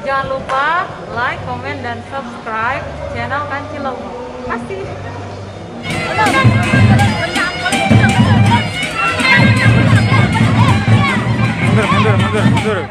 Jangan lupa like, comment, dan subscribe channel Kancilong. Kasih. Mundur.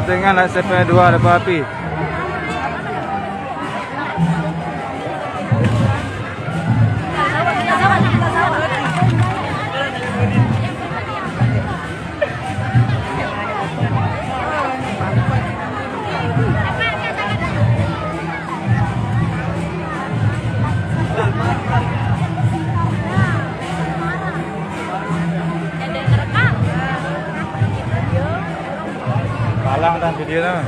Dengan SCP 2 ada api. Palang dan videonya.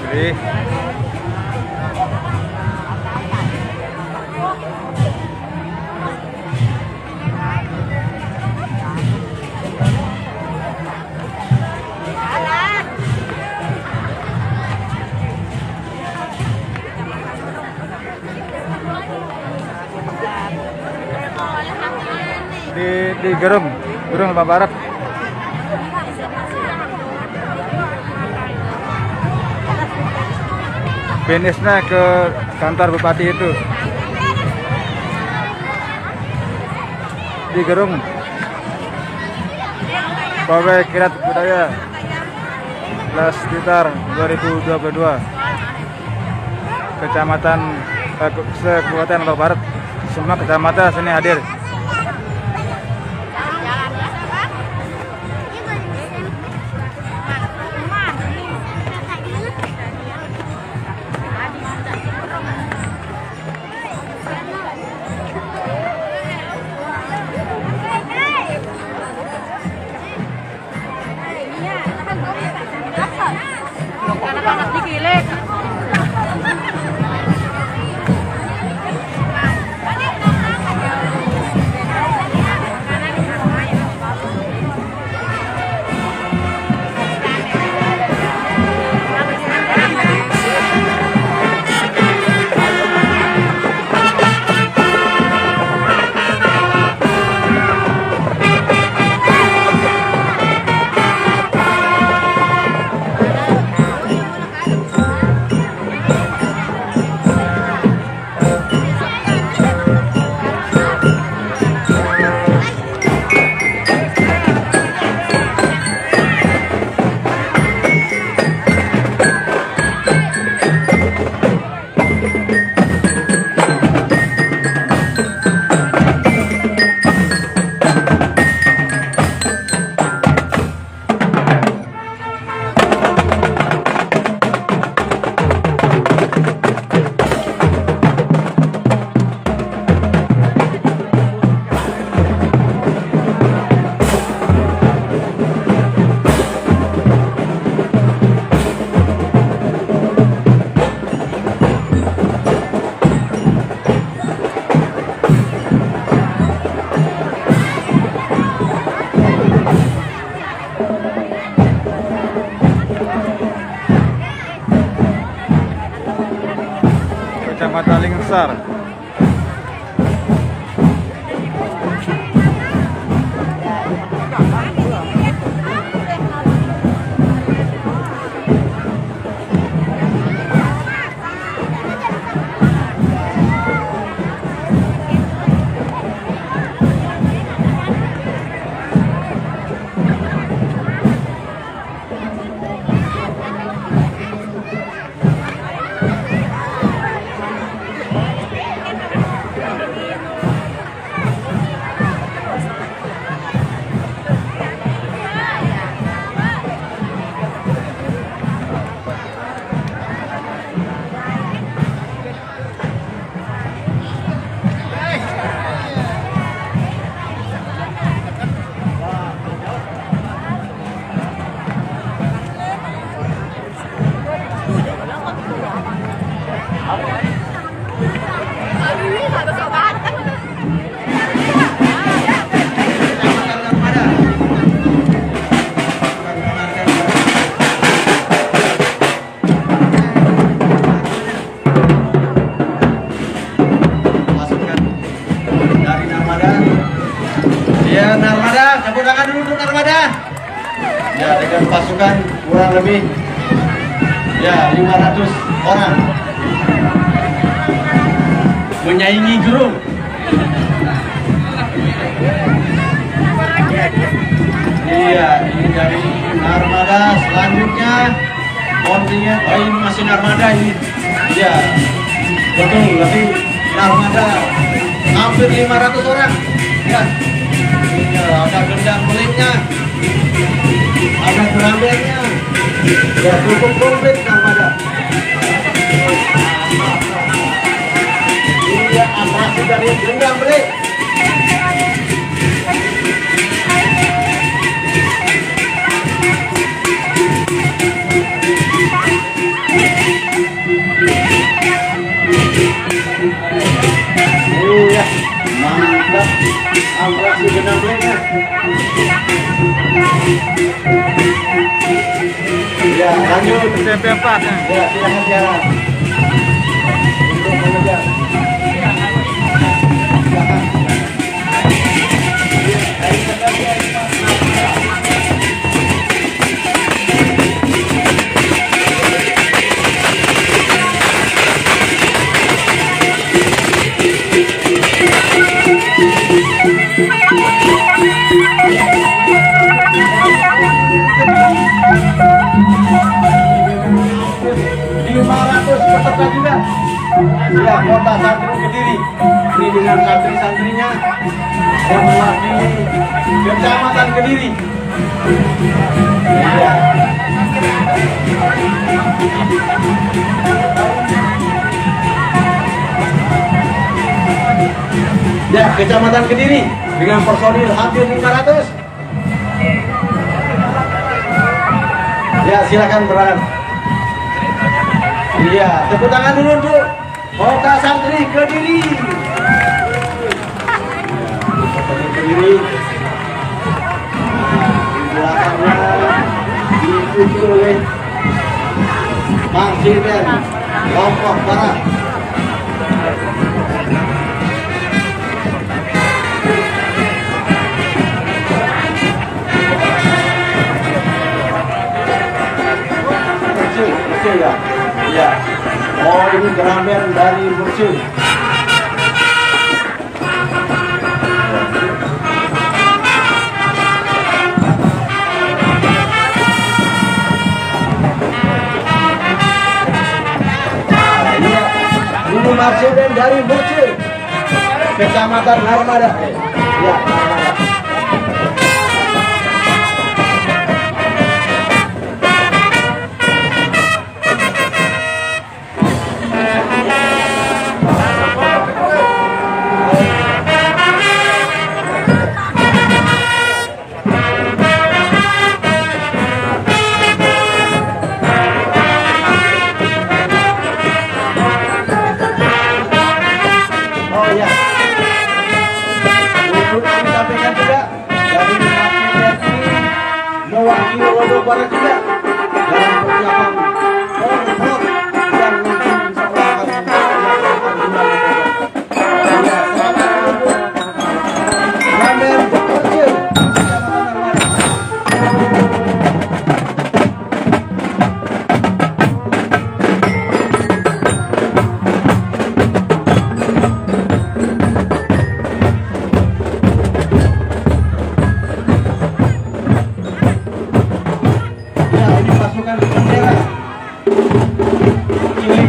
Jadi di Gerung Lebak Barat. Finishnya ke kantor bupati itu di Gerung, Pawai Kirap Budaya Las Blitar 2022, Kecamatan Kabupaten Lebak Barat. Semua kecamatan sini hadir. Anak-anak di Gilek. besar. Ya, Narmada, tepuk tangan dulu untuk Narmada. Ya, dengan pasukan kurang lebih ya 500 orang menyaingi Jurung. Iya, ini dari Narmada. Selanjutnya kontingen, oh ini masih Narmada ini. Iya, betul, lebih Narmada hampir 500 orang. Ya. Ya, ada gendang pelitnya, ada gerambernya, ya cukup komplit Narmada. Ini dia atraksi dari gendang pelit. Iya, mantap. Atraksi gendang pelitnya. Ya, lanjut. SMP 4 ya. Ya, silakan jalan. Untuk mengejar. Peserta juga ya, kota Santri Kediri ini dengan santri-santrinya yang mewakili Kecamatan Kediri. Ya, Kecamatan Kediri dengan personil hampir 500. Ya, silakan berangkat. Iya, tepuk tangan dulu untuk Kota Santri Kediri. Kediri. Di belakangnya diikuti oleh Marsiden Lombok Barat. Kecil ya. Ya, oh ini geramben dari Bursun. Ini Marsiden dari Bursun, Kecamatan Narmada. Ya, Narmada.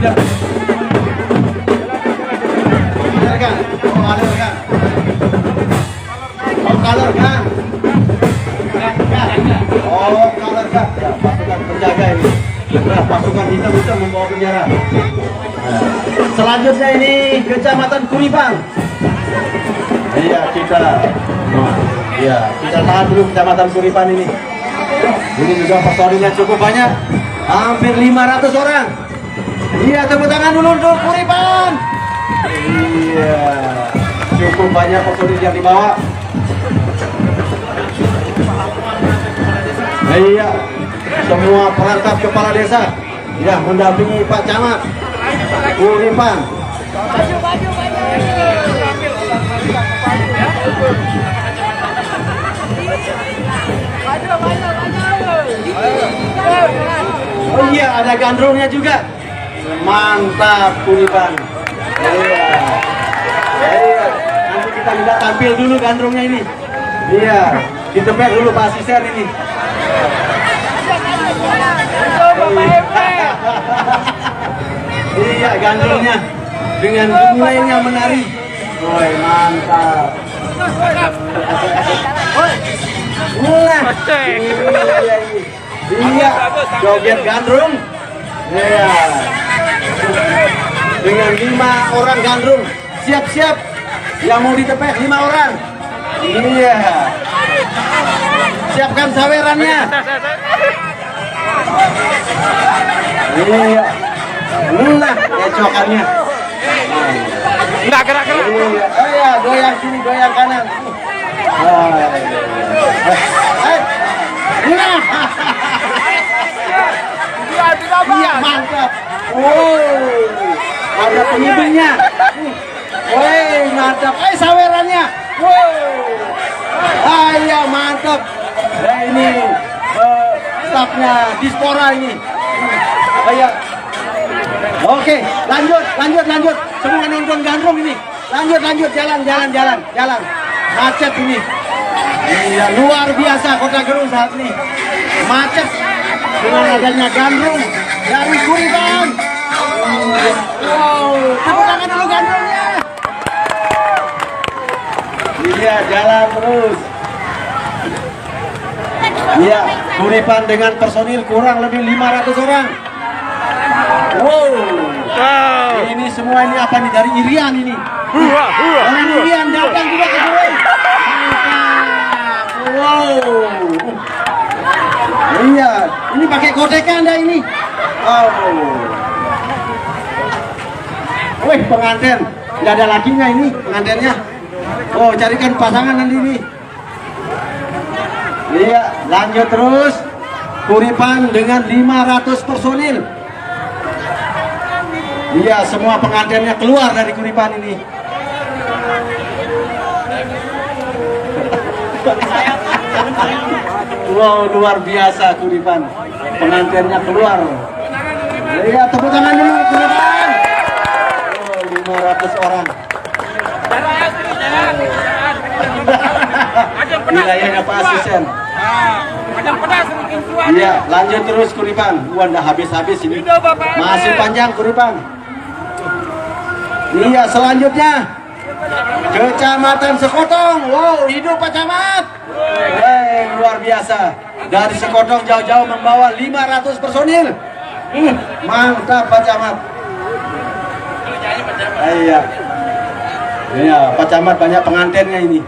tidak? Benar kan? Oh, ada kan? Oh, color kan? Oh, color kan? Ya, pasukan penjaga ini. Nah, pasukan hitam membawa bendera. Nah, selanjutnya ini Kecamatan Kuripan. Iya, kita tahan dulu Kecamatan Kuripan ini. Ini juga personilnya cukup banyak, hampir 500 orang. Iya, tepuk tangan dulu untuk Kuripan. Iya, cukup banyak personil yang dibawa. Iya, semua perangkat kepala desa ya mendampingi Pak Camat Kuripan. Oh iya, ada gandrungnya juga. Mantap Kuripan. Iya. Nanti kita minta tampil dulu gandrungnya ini. Iya, ditepek dulu Pak Asisten ini. Iya, gandrungnya dengan gemulainya menari. Woi, mantap. Iya, joget gandrung. Iya. Dengan 5 orang gandrung. Siap-siap. Yang mau ditepek 5 orang. Iya. Siapkan sawerannya. Iya. Nah, ecokannya. Enggak gerak-gerak. Iya, goyang sini, goyang kanan. Iya, mantap. Ada pengibinya. Woi, mantap. Sawerannya. Iya, mantap. Nah, ini stafnya Dispora ini. Ayo. Oke, lanjut. Semua nonton gandrung ini. Lanjut, jalan. Macet ini. Iya, luar biasa Kota Gerung saat ini. Macet dengan adanya gandrung dari Kuripan. Wow, tepuk tangan dulu gandrungnya. Iya, jalan terus. Iya, Kuripan dengan personil kurang lebih 500 orang. Wow. Ini semua ini apa nih, dari Irian ini. Orang Irian datang juga ke sini. Wow. Iya, ini pakai kotekan Anda ini. Oh. Wih, pengantin. Tidak ada lakinya ini pengantinnya. Oh, carikan pasangan nanti ini. Iya, lanjut terus. Kuripan dengan 500 personil. Iya, semua pengantinnya keluar dari Kuripan ini. Wow, luar biasa Kuripan. Pengantinnya keluar. Iya, tepuk tangan dulu Kuripan. Oh, 500 orang. Wilayahnya Pak Asisten. Iya, lanjut terus Kuripan. Wah, udah habis-habis ini. Masih panjang Kuripan. Iya, selanjutnya Kecamatan Sekotong. Wow, hidup Pak Camat. Luar biasa. Dari Sekotong jauh-jauh membawa 500 personil. Mantap Pak Camat. Iya. Iya, Pak Camat banyak pengantinnya ini.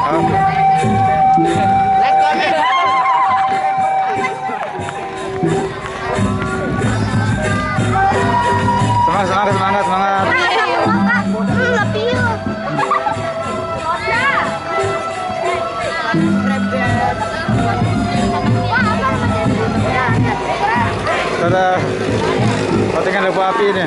Semangat, semangat, semangat. Ada pottingan lampu api ini.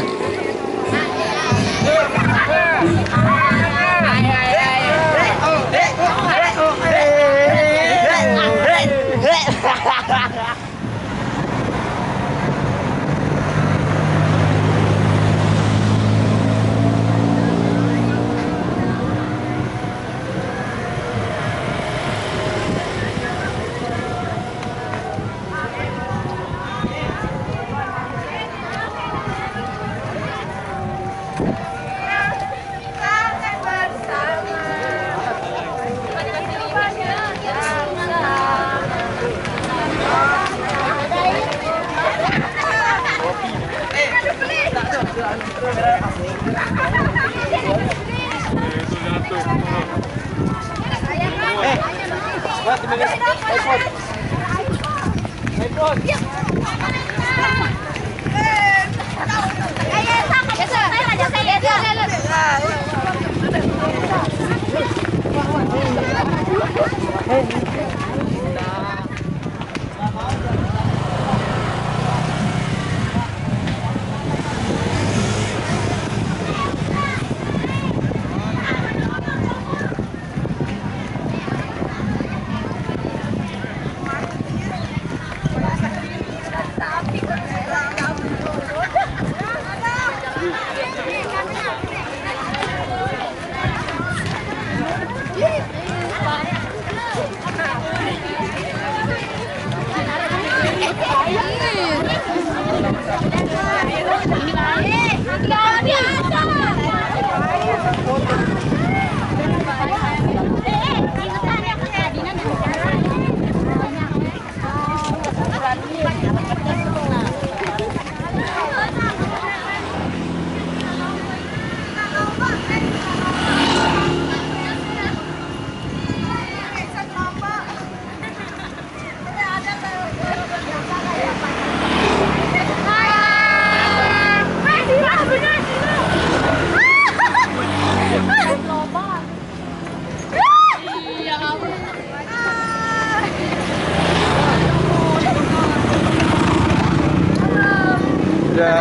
Ya,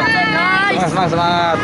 semangat, semangat.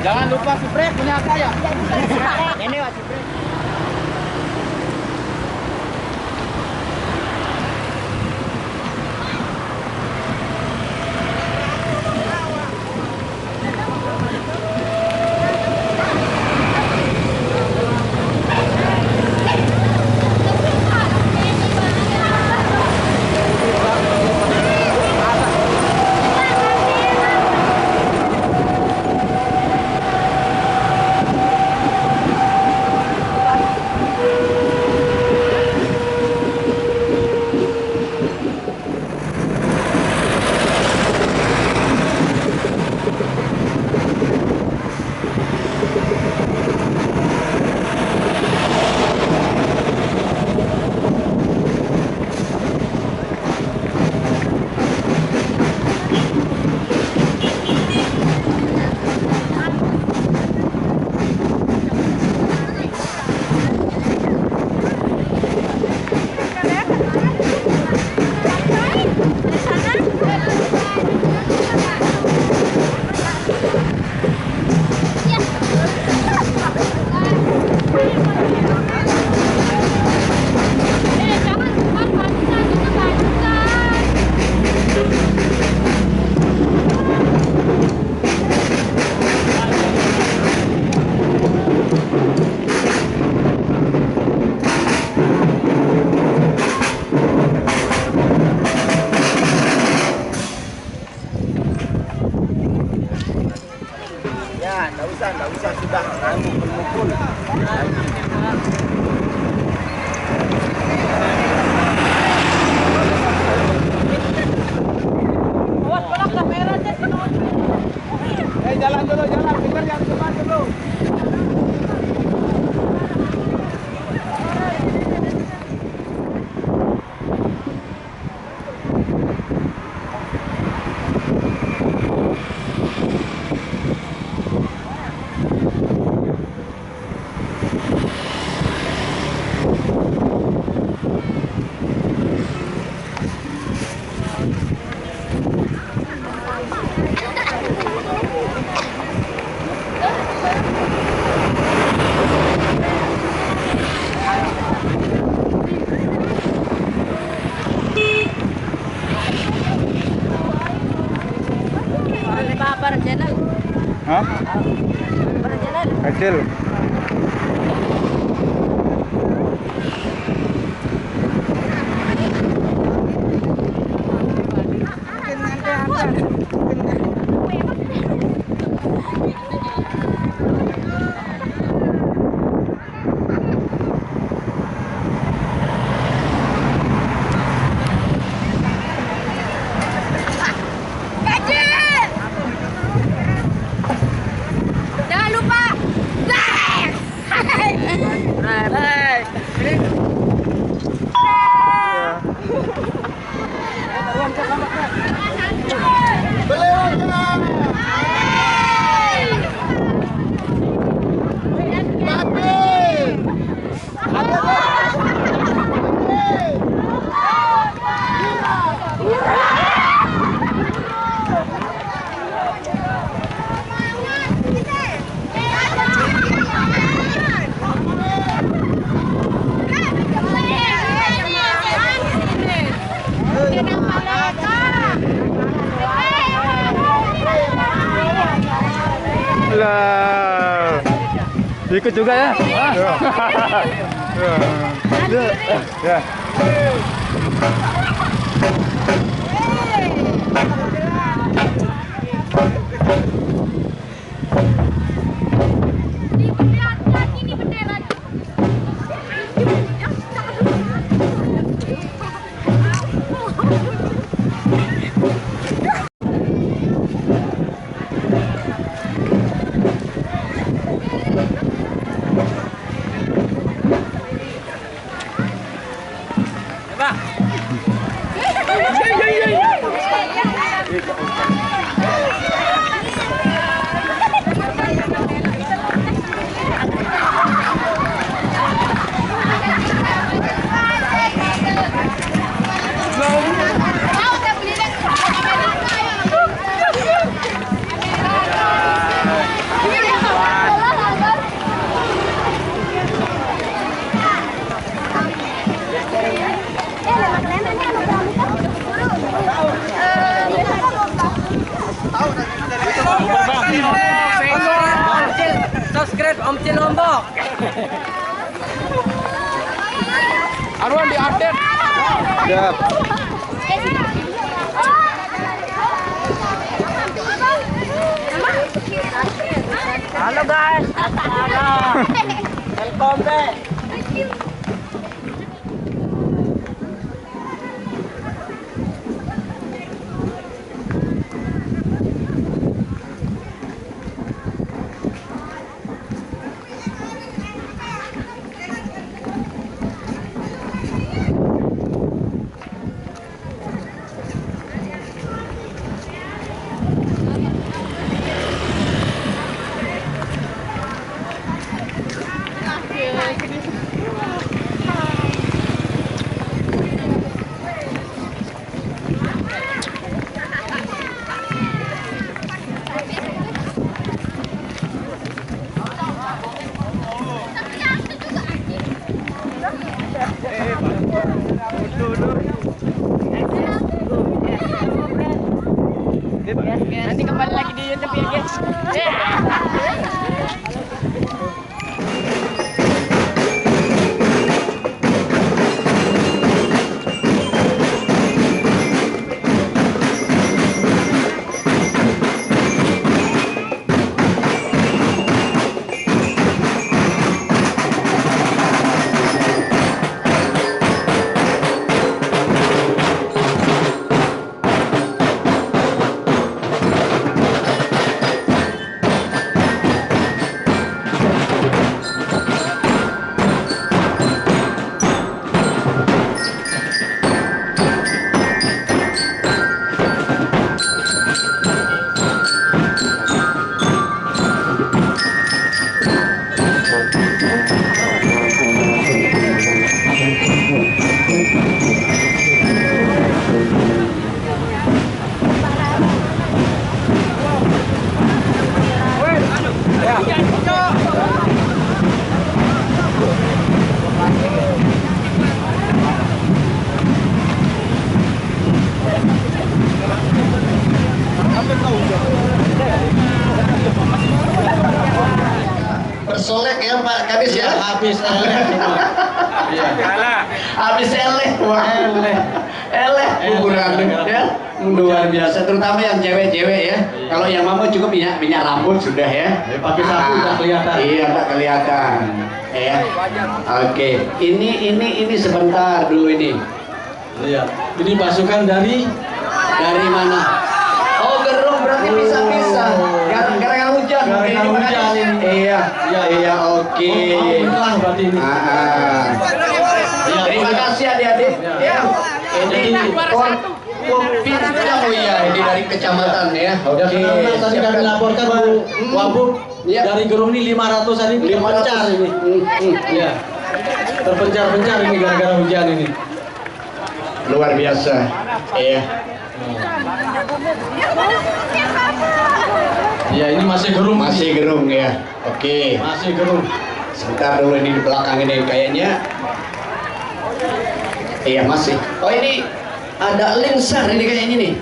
Jangan lupa spray punya saya. Ini wajib spray. Jalan dulu, jalan. Kita jangan cepat dulu. Hah? Kecil. Jangan lupa. Lah, ikut juga ya? Ya. Subscribe Om Cil Lombok. Arwan diupdate. Siap. Halo guys. Halo. Welcome back. Nanti kembali lagi di YouTube ya guys. habis eleh semua. Iya. Habis eleh, wah eleh kuburan ya. Luar biasa, terutama yang cewek-cewek ya. Kalau yang mama cukup minyak rambut sudah ya. Pakai sapu udah kelihatan. Iya, udah kelihatan. Ya. Oke, ini sebentar dulu ini. Iya. Ini pasukan dari mana? Oh, gerung berarti pisah-pisah. Gara-gara hujan. Gara-gara hujan ini. Iya, oke. Lah berarti ini. Terima kasih adik-adik. Ya. Ini Kopinjang, oh iya, ini dari kecamatan ya. Oke. Tadi kami laporkan Bu Wabub dari gerung ini 500 ini terpencar ini. Iya. Terpencar-pencar ini gara-gara hujan ini. Luar biasa. Iya. Ya, ini masih gerung. Masih gerung ya. Oke. Masih gerung. Sebentar dulu ini di belakang ini kayaknya. Iya masih. Oh ini ada lingsar ini kayaknya nih.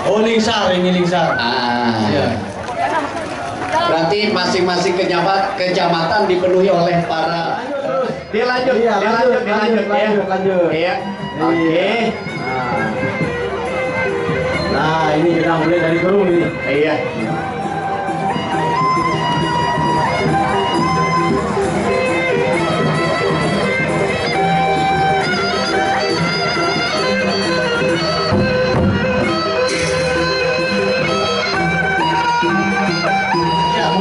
Oh lingsar ini lingsar. Iya. Berarti masing-masing kecamatan dipenuhi oleh para. Dilanjut ya. Iya. Oke. Nah ini kita mulai dari gerung ini. Iya.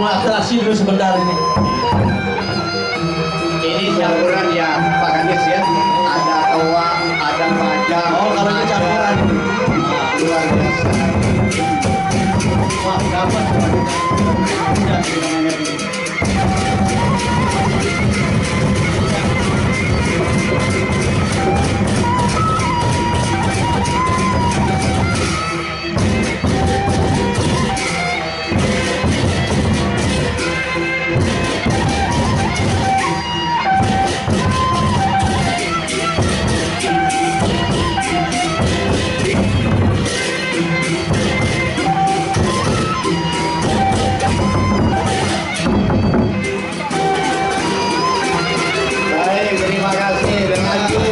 Atraksi dulu sebentar ini. Ini campuran ya Pak Kadis ya. Ada toa, ada pajak. Oh kalau ini campuran. Luar biasa. Wah dapat. Baik, terima kasih. Lanjut.